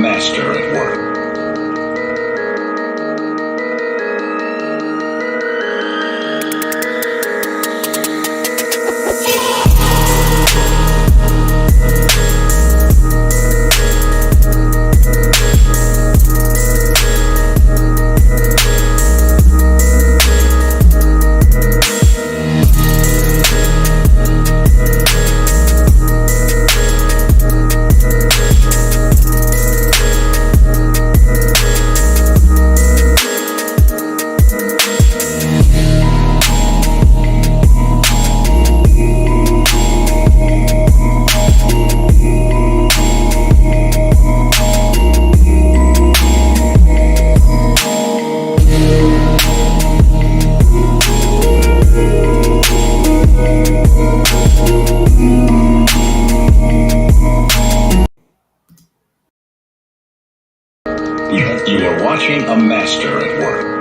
master at work. You are watching a master at work.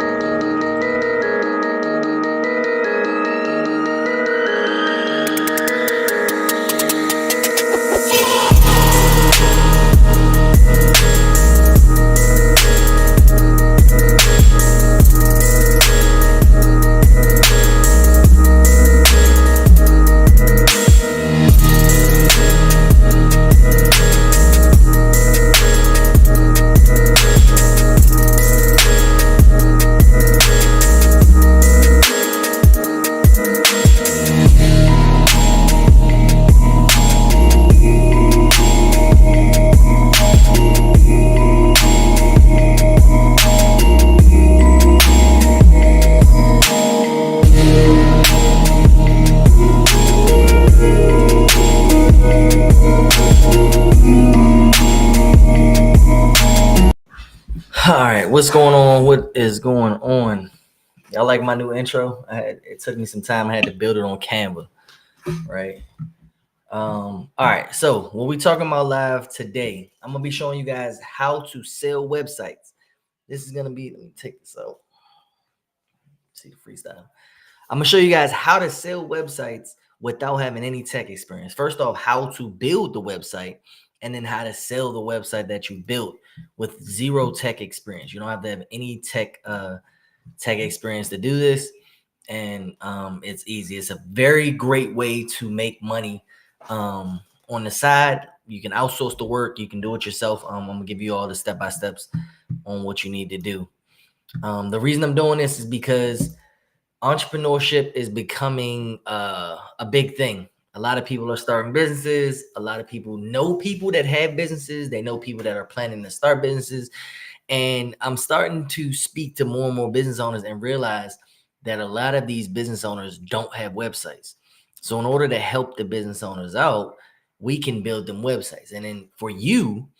All right, what's going on? What is going on? Y'all like my new intro? It took me some time. I had to build it on Canva, right? All right, so what we talking about live today, I'm gonna be showing you guys how to sell websites. This is gonna be, let me take this out. See the freestyle. I'm gonna show you guys how to sell websites without having any tech experience. First off, how to build the website, and then how to sell the website that you built with zero tech experience. You don't have to have any tech experience to do this, and it's easy. It's a very great way to make money on the side. You can outsource the work. You can do it yourself. I'm gonna give you all the step-by-steps on what you need to do. The reason I'm doing this is because entrepreneurship is becoming a big thing. A lot of people are starting businesses. A lot of people know people that have businesses. They know people that are planning to start businesses. And I'm starting to speak to more and more business owners and realize that a lot of these business owners don't have websites. So in order to help the business owners out, we can build them websites. And then for you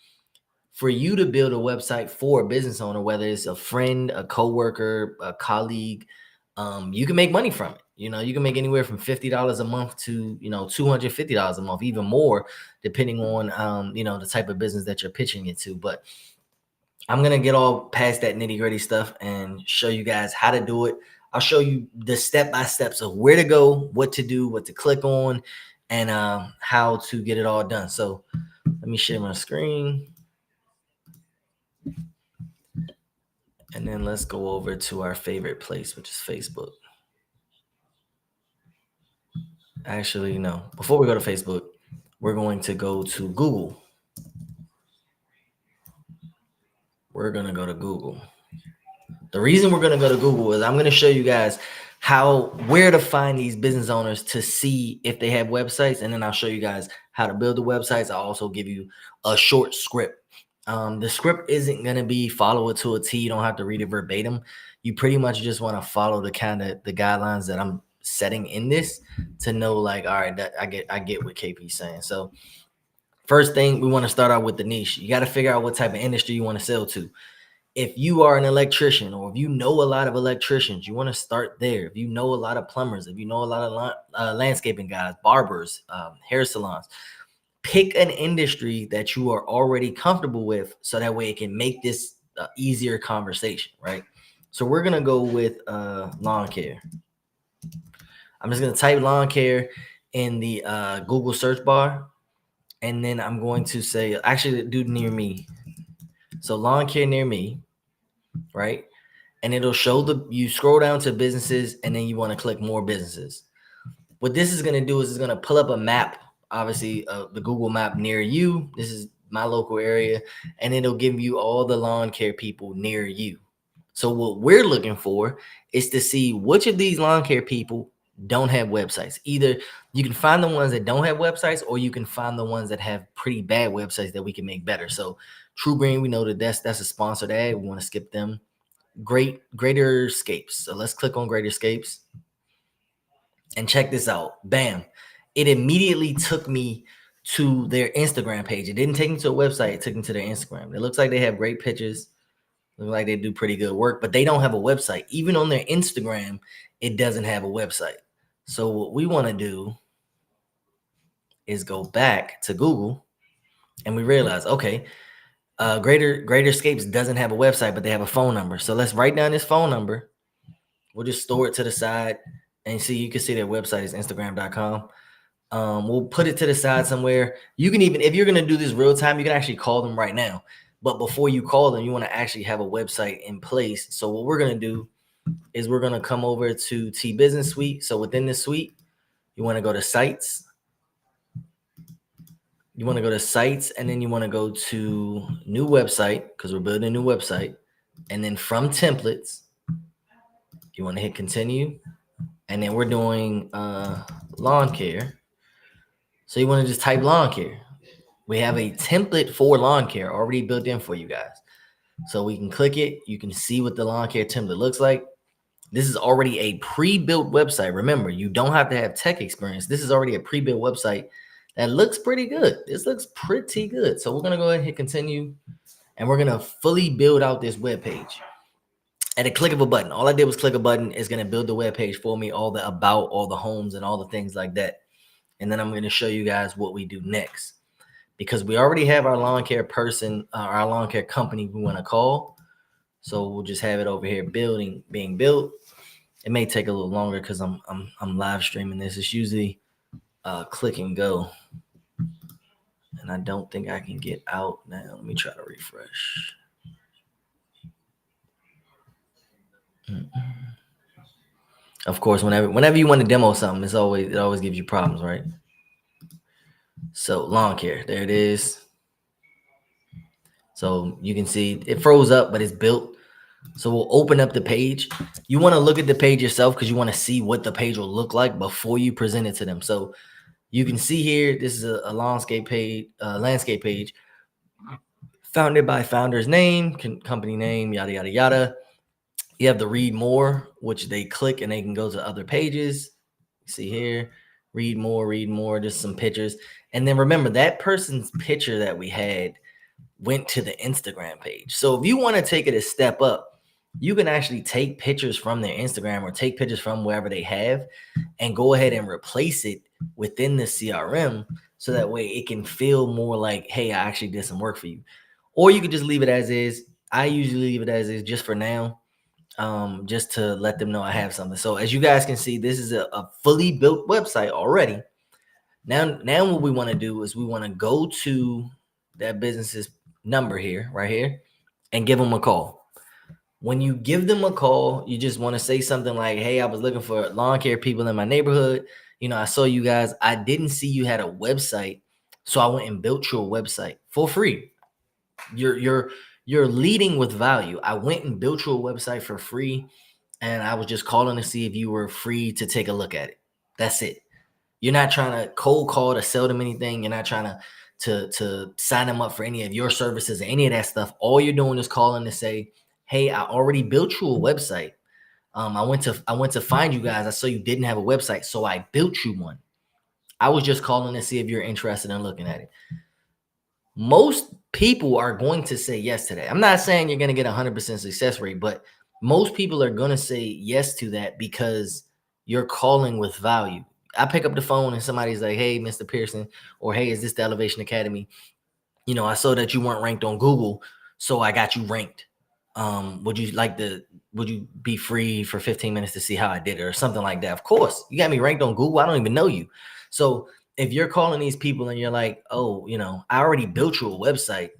to build a website for a business owner, whether it's a friend, a coworker, a colleague, you can make money from it. You know, you can make anywhere from $50 a month to, $250 a month, even more, depending on, the type of business that you're pitching it to. But I'm going to get all past that nitty gritty stuff and show you guys how to do it. I'll show you the step-by-steps of where to go, what to do, what to click on, and how to get it all done. So let me share my screen. And then let's go over to our favorite place, which is Facebook. Actually, no. Before we go to Facebook, we're going to go to Google. We're going to go to Google. The reason we're going to go to Google is I'm going to show you guys where to find these business owners to see if they have websites. And then I'll show you guys how to build the websites. I'll also give you a short script. The script isn't going to be follow it to a T. You don't have to read it verbatim. You pretty much just want to follow the guidelines that I'm setting in this to know, like, all right, that I get what KP's saying. So first thing, we want to start out with the niche. You got to figure out what type of industry you want to sell to. If you are an electrician, or if you know a lot of electricians, you want to start there. If you know a lot of plumbers, if you know a lot of landscaping guys, barbers, hair salons, pick an industry that you are already comfortable with, so that way it can make this easier conversation, right? So we're going to go with lawn care. I'm just going to type lawn care in the Google search bar. And then I'm going to say, actually, do near me. So lawn care near me, right? And it'll show you scroll down to businesses, and then you want to click more businesses. What this is going to do is it's going to pull up a map, obviously the Google map near you. This is my local area, and it'll give you all the lawn care people near you. So what we're looking for is to see which of these lawn care people don't have websites. Either you can find the ones that don't have websites, or you can find the ones that have pretty bad websites that we can make better. So True Green, we know that that's a sponsored ad. We want to skip them. Greater Scapes. So let's click on Greater Scapes and check this out. Bam. It immediately took me to their Instagram page. It didn't take me to a website. It took me to their Instagram. It looks like they have great pictures. Look like they do pretty good work, but they don't have a website. Even on their Instagram, it doesn't have a website. So what we want to do is go back to Google, and we realize, okay, Greater Scapes doesn't have a website, but they have a phone number. So let's write down this phone number. We'll just store it to the side, and see, you can see their website is instagram.com. We'll put it to the side somewhere. You can even, if you're going to do this real time, you can actually call them right now. But before you call them, you want to actually have a website in place. So what we're going to do is we're going to come over to T Business Suite. So within this suite, you want to go to sites. You want to go to sites, and then you want to go to new website, because we're building a new website. And then from templates, you want to hit continue. And then we're doing lawn care. So you want to just type lawn care. We have a template for lawn care already built in for you guys. So we can click it. You can see what the lawn care template looks like. This is already a pre-built website. Remember, you don't have to have tech experience. This is already a pre-built website that looks pretty good. This looks pretty good. So we're going to go ahead and hit continue, and we're going to fully build out this web page. At a click of a button, all I did was click a button. It's going to build the web page for me, all the about, all the homes, and all the things like that. And then I'm going to show you guys what we do next, because we already have our lawn care person, our lawn care company we want to call. So we'll just have it over here being built. It may take a little longer because I'm live streaming this. It's usually click and go. And I don't think I can get out now. Let me try to refresh. Of course, whenever you want to demo something, it always gives you problems, right? So lawn care, there it is. So you can see it froze up, but it's built. So we'll open up the page. You want to look at the page yourself, because you want to see what the page will look like before you present it to them. So you can see here, this is a landscape page, founded by founder's name, company name, yada, yada, yada. You have the read more, which they click and they can go to other pages. See here, read more, just some pictures. And then remember, that person's picture that we had went to the Instagram page. So if you want to take it a step up, you can actually take pictures from their Instagram or take pictures from wherever they have and go ahead and replace it within the CRM, so that way it can feel more like, hey, I actually did some work for you. Or you could just leave it as is. I usually leave it as is just for now, just to let them know I have something. So as you guys can see, this is a fully built website already. Now what we want to do is we want to go to that business's number here, right here, and give them a call. When you give them a call, you just want to say something like, hey, I was looking for lawn care people in my neighborhood. You know, I saw you guys. I didn't see you had a website, so I went and built you a website for free. You're leading with value. I went and built you a website for free, and I was just calling to see if you were free to take a look at it. That's it. You're not trying to cold call to sell them anything. You're not trying to sign them up for any of your services or any of that stuff. All you're doing is calling to say, hey, I already built you a website. I went to find you guys. I saw you didn't have a website, so I built you one. I was just calling to see if you're interested in looking at it. Most people are going to say yes to that. I'm not saying you're going to get 100% success rate, but most people are going to say yes to that because you're calling with value. I pick up the phone and somebody's like, hey, Mr. Pearson, or hey, is this the Elevation Academy? You know, I saw that you weren't ranked on Google, so I got you ranked. Would you be free for 15 minutes to see how I did it or something like that? Of course, you got me ranked on Google. I don't even know you. So if you're calling these people and you're like, oh, you know, I already built you a website,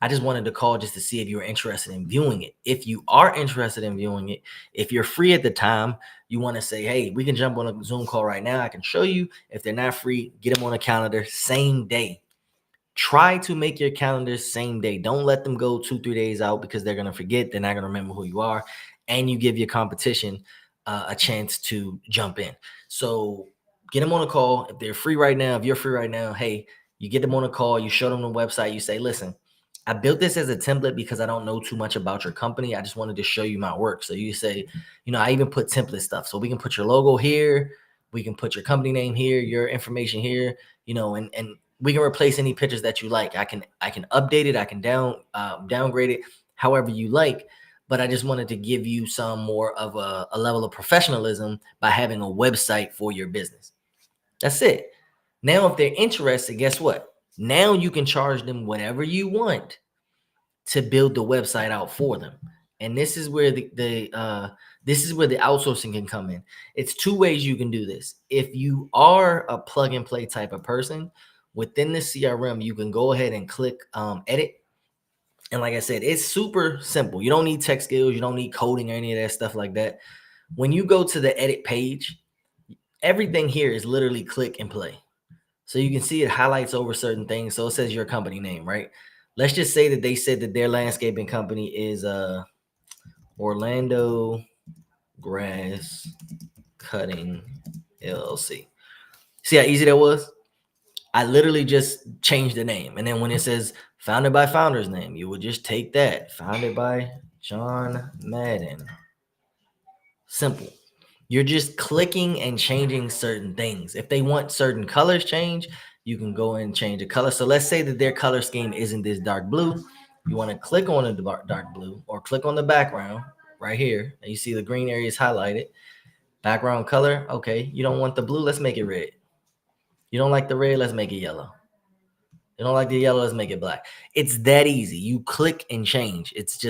I just wanted to call just to see if you were interested in viewing it. If you are interested in viewing it, if you're free at the time, you want to say, hey, we can jump on a Zoom call right now. I can show you. If they're not free, get them on a calendar same day. Try to make your calendars same day. Don't let them go 2-3 days out because they're going to forget. They're not going to remember who you are. And you give your competition a chance to jump in. So get them on a call. If they're free right now, if you're free right now, hey, you get them on a call. You show them the website. You say, listen, I built this as a template because I don't know too much about your company. I just wanted to show you my work. So you say, I even put template stuff. So we can put your logo here. We can put your company name here, your information here, and we can replace any pictures that you like. I can update it. I can downgrade it however you like. But I just wanted to give you some more of a level of professionalism by having a website for your business. That's it. Now, if they're interested, guess what? Now you can charge them whatever you want to build the website out for them. And this is where the outsourcing can come in. It's two ways you can do this. If you are a plug and play type of person, within the CRM, you can go ahead and click edit. And like I said, it's super simple. You don't need tech skills. You don't need coding or any of that stuff like that. When you go to the edit page, everything here is literally click and play. So you can see it highlights over certain things. So it says your company name, right? Let's just say that they said that their landscaping company is Orlando Grass Cutting LLC. See how easy that was? I literally just changed the name. And then when it says founded by founder's name, you would just take that. Founded by John Madden. Simple. You're just clicking and changing certain things. If they want certain colors changed, you can go and change the color. So let's say that their color scheme isn't this dark blue. You want to click on the dark blue or click on the background right here. And you see the green area is highlighted. Background color. Okay. You don't want the blue. Let's make it red. You don't like the red. Let's make it yellow. You don't like the yellow. Let's make it black. It's that easy. You click and change. It's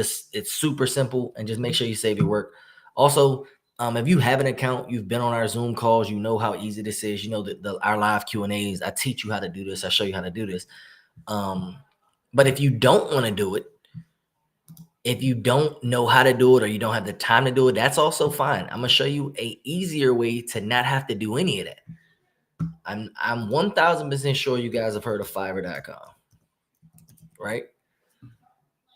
super simple, and just make sure you save your work. Also, if you have an account, you've been on our Zoom calls, you know how easy this is. You know that our live Q&As, I teach you how to do this. I show you how to do this. But if you don't want to do it, if you don't know how to do it or you don't have the time to do it, that's also fine. I'm going to show you a easier way to not have to do any of that. I'm 1000% sure you guys have heard of Fiverr.com, right?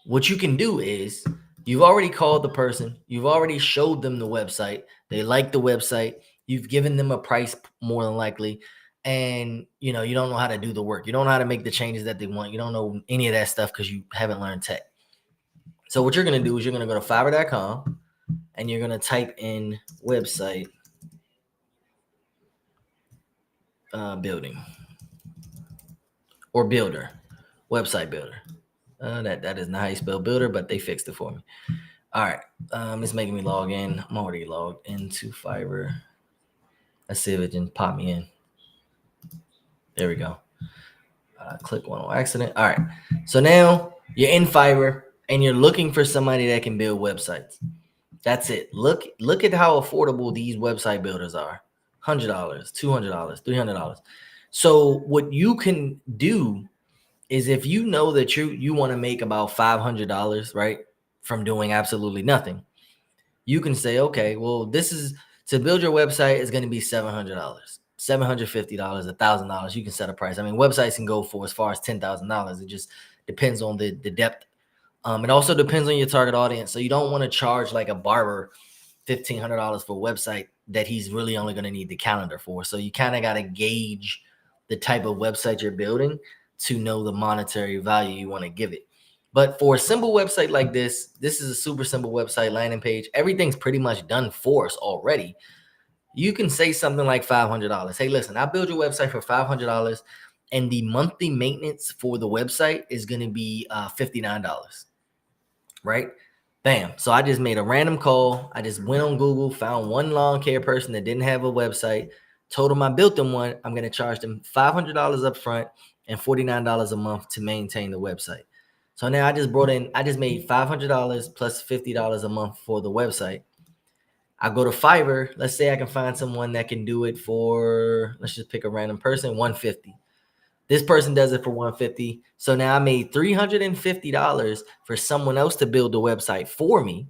What you can do is you've already called the person. You've already showed them the website. They like the website. You've given them a price more than likely. And, you don't know how to do the work. You don't know how to make the changes that they want. You don't know any of that stuff because you haven't learned tech. So what you're going to do is you're going to go to Fiverr.com and you're going to type in website building or builder, website builder. That is not how you spell builder, but they fixed it for me. All right. It's making me log in. I'm already logged into Fiverr. Let's see if it can pop me in. There we go. Click one on accident. All right. So now you're in Fiverr and you're looking for somebody that can build websites. That's it. Look at how affordable these website builders are. $100, $200, $300. So what you can do is if you know that you want to make about $500, right, from doing absolutely nothing, you can say, okay, well, this is to build your website is going to be $700, $750, $1,000. You can set a price. I mean, websites can go for as far as $10,000. It just depends on the depth. It also depends on your target audience. So you don't want to charge like a barber $1,500 for a website that he's really only going to need the calendar for. So you kind of got to gauge the type of website you're building to know the monetary value you want to give it. But for a simple website like this is a super simple website, landing page. Everything's pretty much done for us already. You can say something like $500. Hey, listen, I build your website for $500 and the monthly maintenance for the website is going to be $59, right? Bam. So I just made a random call. I just went on Google, found one lawn care person that didn't have a website, told them I built them one. I'm going to charge them $500 up front and $49 a month to maintain the website. So now I just made $500 plus $50 a month for the website. I go to Fiverr. Let's say I can find someone that can do it for, let's just pick a random person, $150. This person does it for $150. So now I made $350 for someone else to build the website for me.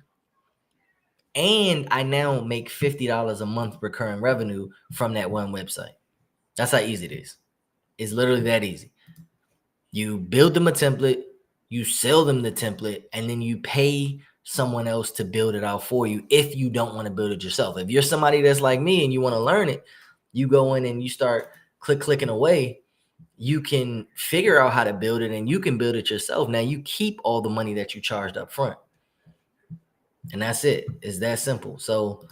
And I now make $50 a month recurring revenue from that one website. That's how easy it is. It's literally that easy. You build them a template, you sell them the template, and then you pay someone else to build it out for you if you don't want to build it yourself. If you're somebody that's like me and you want to learn it, you go in and you start clicking away. You can figure out how to build it and you can build it yourself. Now you keep all the money that you charged up front. And that's it. It's that simple. So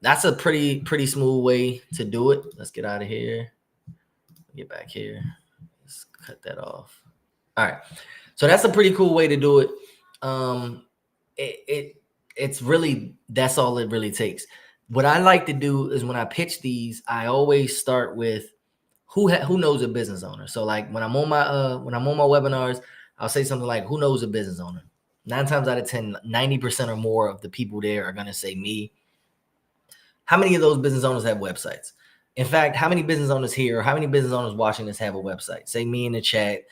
that's a pretty smooth way to do it. Let's get out of here. Get back here. Let's cut that off. All right. So that's a pretty cool way to do it. It's really, that's all it really takes. What I like to do is when I pitch these, I always start with who knows a business owner. So like when I'm on my webinars, I'll say something like, who knows a business owner? 9 times out of 10, 90% or more of the people there are going to say me. How many of those business owners have websites? In fact, how many business owners here, or how many business owners watching this have a website? Say me in the chat,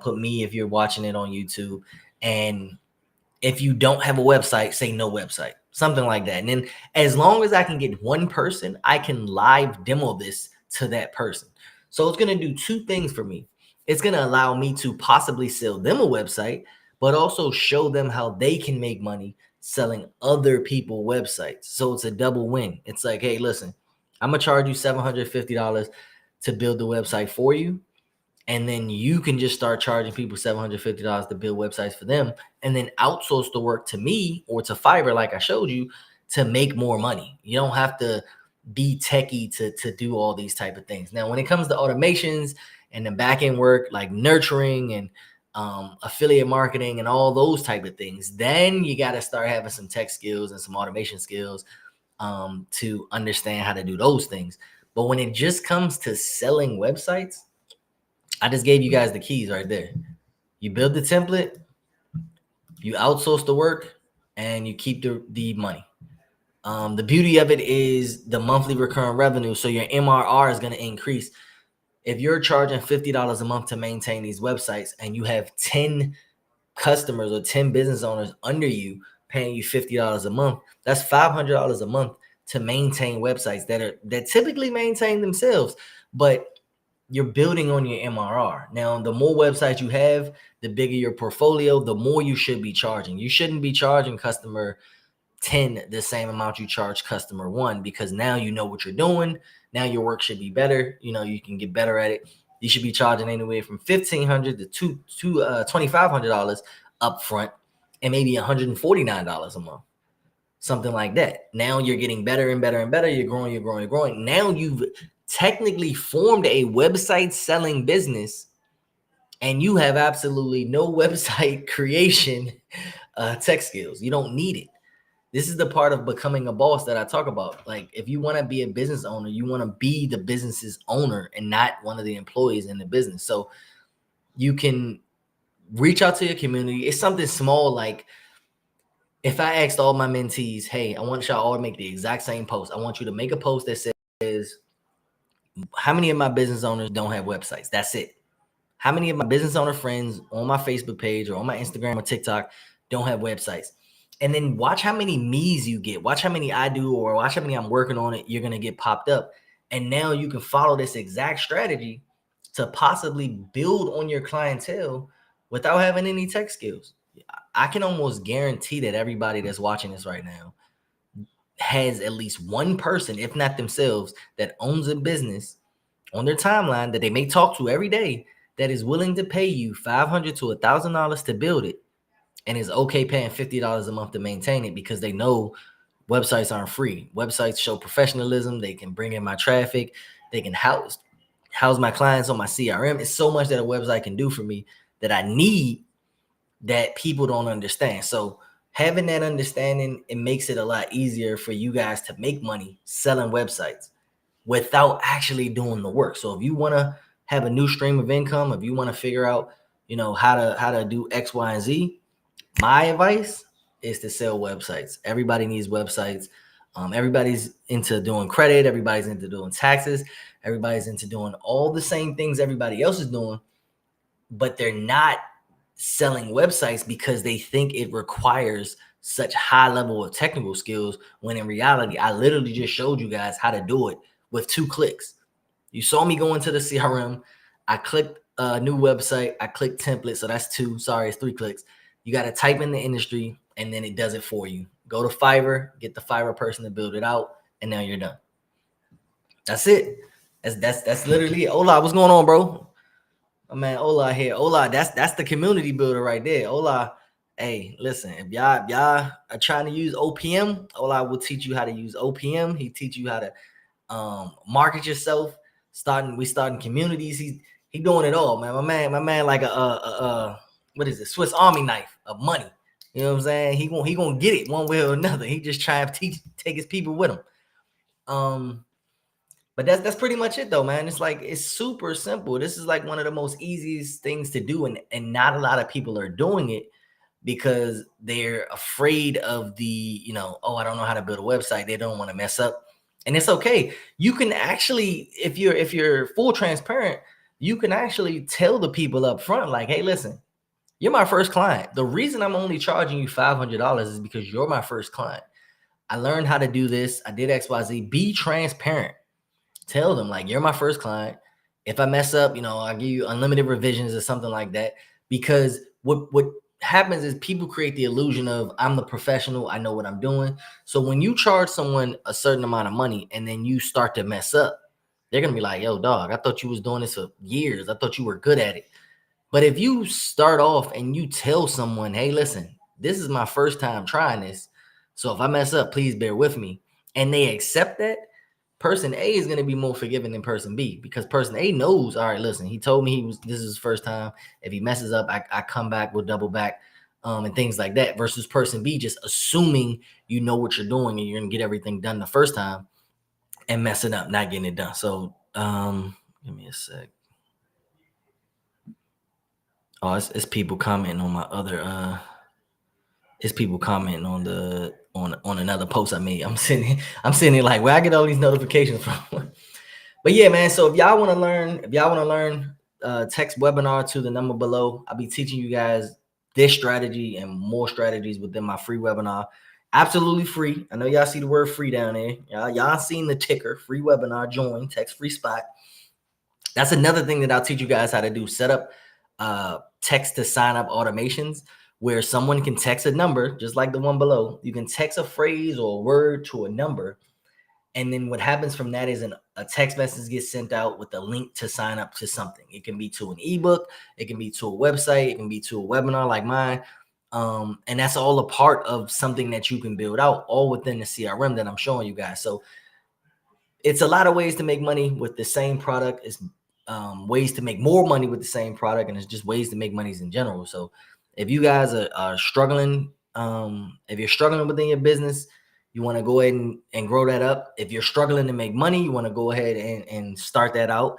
put me if you're watching it on YouTube. And if you don't have a website, say no website, something like that. And then as long as I can get one person, I can live demo this to that person. So it's going to do 2 things for me. It's going to allow me to possibly sell them a website, but also show them how they can make money selling other people websites. So it's a double win. It's like, hey, listen, I'm going to charge you $750 to build the website for you. And then you can just start charging people $750 to build websites for them and then outsource the work to me or to Fiverr, like I showed you, to make more money. You don't have to be techie to do all these type of things. Now, when it comes to automations and the back-end work, like nurturing and affiliate marketing and all those type of things, then you got to start having some tech skills and some automation skills to understand how to do those things. But when it just comes to selling websites, I just gave you guys the keys right there. You build the template, you outsource the work, and you keep the money. The beauty of it is the monthly recurring revenue. So your MRR is going to increase. If you're charging $50 a month to maintain these websites and you have 10 customers or 10 business owners under you paying you $50 a month, that's $500 a month to maintain websites that typically maintain themselves, but you're building on your MRR. Now, the more websites you have, the bigger your portfolio, the more you should be charging. You shouldn't be charging customer 10 the same amount you charge customer 1, because now you know what you're doing. Now your work should be better. You can get better at it. You should be charging anywhere from $1,500 to $2,500 up front and maybe $149 a month, something like that. Now you're getting better and better and better. You're growing. Now you've technically formed a website selling business and you have absolutely no website creation tech skills. You don't need it. This is the part of becoming a boss that I talk about. Like, if you want to be a business owner, you want to be the business's owner and not one of the employees in the business. So you can reach out to your community. It's something small. Like, if I asked all my mentees, hey, I want y'all all to make the exact same post. I want you to make a post that says, how many of my business owners don't have websites? That's it. How many of my business owner friends on my Facebook page or on my Instagram or TikTok don't have websites? And then watch how many me's you get. Watch how many I do, or watch how many I'm working on it. You're going to get popped up. And now you can follow this exact strategy to possibly build on your clientele without having any tech skills. I can almost guarantee that everybody that's watching this right now has at least one person, if not themselves, that owns a business on their timeline that they may talk to every day that is willing to pay you $500 to $1,000 to build it. And is okay paying $50 a month to maintain it, because they know websites aren't free. Websites show professionalism. They can bring in my traffic. They can house my clients on my CRM. It's so much that a website can do for me that I need that people don't understand. So having that understanding, it makes it a lot easier for you guys to make money selling websites without actually doing the work. So if you want to have a new stream of income, if you want to figure out, how to do X, Y, and Z, my advice is to sell websites. Everybody needs websites. Everybody's into doing credit, everybody's into doing taxes, everybody's into doing all the same things everybody else is doing, but they're not selling websites because they think it requires such high level of technical skills, when in reality, I literally just showed you guys how to do it with 2 clicks. You saw me go into the CRM. I clicked a new website. I clicked template. So that's 2. Sorry, it's 3 clicks. You got to type in the industry and then it does it for you. Go to Fiverr, get the Fiverr person to build it out, and now you're done. That's it. That's literally it. Ola, what's going on, bro? My man Ola here. Ola, that's the community builder right there. Ola, hey, listen, if y'all are trying to use OPM, Ola will teach you how to use OPM. He teach you how to market yourself. We starting communities. He doing it all, man. My man like a what is it? Swiss Army knife of money. You know what I'm saying? He gonna get it one way or another. He just trying to take his people with him. But that's pretty much it though, man. It's super simple. This is like one of the most easiest things to do, and not a lot of people are doing it because they're afraid of the, oh, I don't know how to build a website. They don't want to mess up. And it's okay. You can actually, if you're full transparent, you can actually tell the people up front, like, hey, listen, you're my first client. The reason I'm only charging you $500 is because you're my first client. I learned how to do this. I did XYZ. Be transparent. Tell them, like, you're my first client. If I mess up, I'll give you unlimited revisions or something like that. Because what happens is people create the illusion of, I'm the professional, I know what I'm doing. So when you charge someone a certain amount of money and then you start to mess up, they're gonna be like, yo, dog, I thought you was doing this for years. I thought you were good at it. But if you start off and you tell someone, hey, listen, this is my first time trying this, so if I mess up, please bear with me, and they accept that, person A is going to be more forgiving than person B, because person A knows, all right, listen, he told me this is his first time. If he messes up, I come back, we'll double back, and things like that, versus person B just assuming you know what you're doing and you're going to get everything done the first time and messing up, not getting it done. So give me a sec. Oh, it's people commenting on my other it's people commenting on another post I made. I'm sitting here like, where I get all these notifications from. But yeah, man. So if y'all want to learn, text webinar to the number below. I'll be teaching you guys this strategy and more strategies within my free webinar. Absolutely free. I know y'all see the word free down there. Y'all seen the ticker, free webinar, join, text free spot. That's another thing that I'll teach you guys how to do. Set up text to sign up automations where someone can text a number, just like the one below. You can text a phrase or a word to a number. And then what happens from that is a text message gets sent out with a link to sign up to something. It can be to an ebook. It can be to a website. It can be to a webinar like mine. And that's all a part of something that you can build out, all within the CRM that I'm showing you guys. So it's a lot of ways to make money with the same product. It's ways to make more money with the same product. And it's just ways to make monies in general. So if you guys are struggling, if you're struggling within your business, you want to go ahead and grow that up. If you're struggling to make money, you want to go ahead and start that out.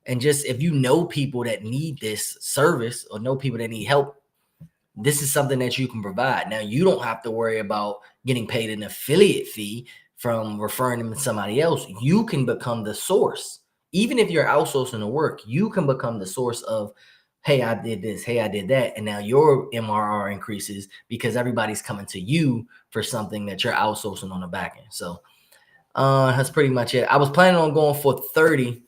And just, if you know people that need this service or know people that need help, this is something that you can provide. Now, you don't have to worry about getting paid an affiliate fee from referring them to somebody else. You can become the source. Even if you're outsourcing the work, you can become the source of, hey, I did this, hey, I did that. And now your MRR increases because everybody's coming to you for something that you're outsourcing on the back end. So that's pretty much it. I was planning on going for 30.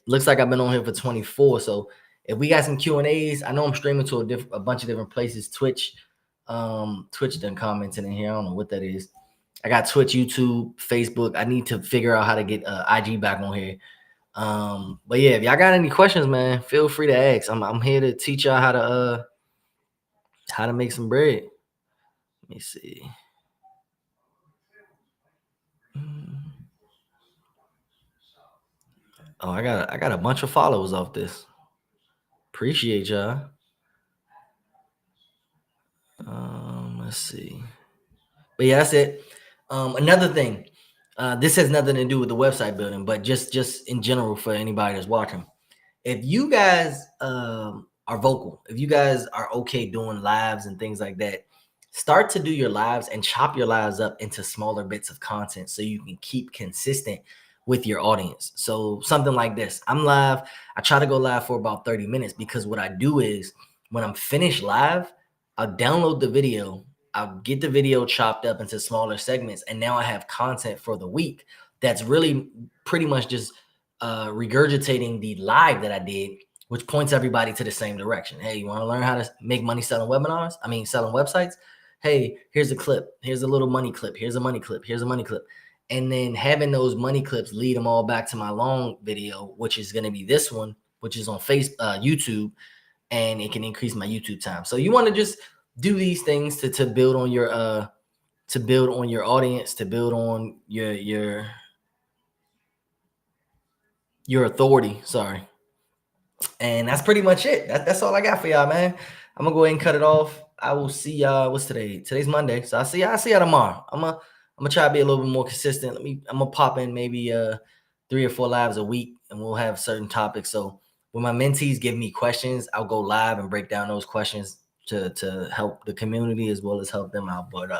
Looks like I've been on here for 24. So if we got some Q&As, I know I'm streaming to a bunch of different places. Twitch done commenting in here. I don't know what that is. I got Twitch, YouTube, Facebook. I need to figure out how to get IG back on here. But yeah, if y'all got any questions, man, feel free to ask. I'm here to teach y'all how to make some bread. Let me see. Oh, I got a bunch of followers off this. Appreciate y'all. Let's see. But yeah, that's it. Another thing, this has nothing to do with the website building, but just in general for anybody that's watching. If you guys are vocal, if you guys are okay doing lives and things like that, start to do your lives and chop your lives up into smaller bits of content so you can keep consistent with your audience. So something like this, I'm live. I try to go live for about 30 minutes because what I do is when I'm finished live, I'll download the video, I'll get the video chopped up into smaller segments, and now I have content for the week that's really pretty much just regurgitating the live that I did, which points everybody to the same direction. Hey, you want to learn how to make money selling webinars? I mean, selling websites? Hey, here's a clip. Here's a little money clip. Here's a money clip. Here's a money clip. And then having those money clips lead them all back to my long video, which is going to be this one, which is on YouTube, and it can increase my YouTube time. So you want to just do these things to build on your audience, to build on your authority. Sorry. And that's pretty much it. That's all I got for y'all, man. I'm gonna go ahead and cut it off. I will see y'all. What's today? Today's Monday. So I'll see y'all tomorrow. I'm gonna try to be a little bit more consistent. I'm gonna pop in maybe 3 or 4 lives a week, and we'll have certain topics. So when my mentees give me questions, I'll go live and break down those questions to help the community as well as help them out. But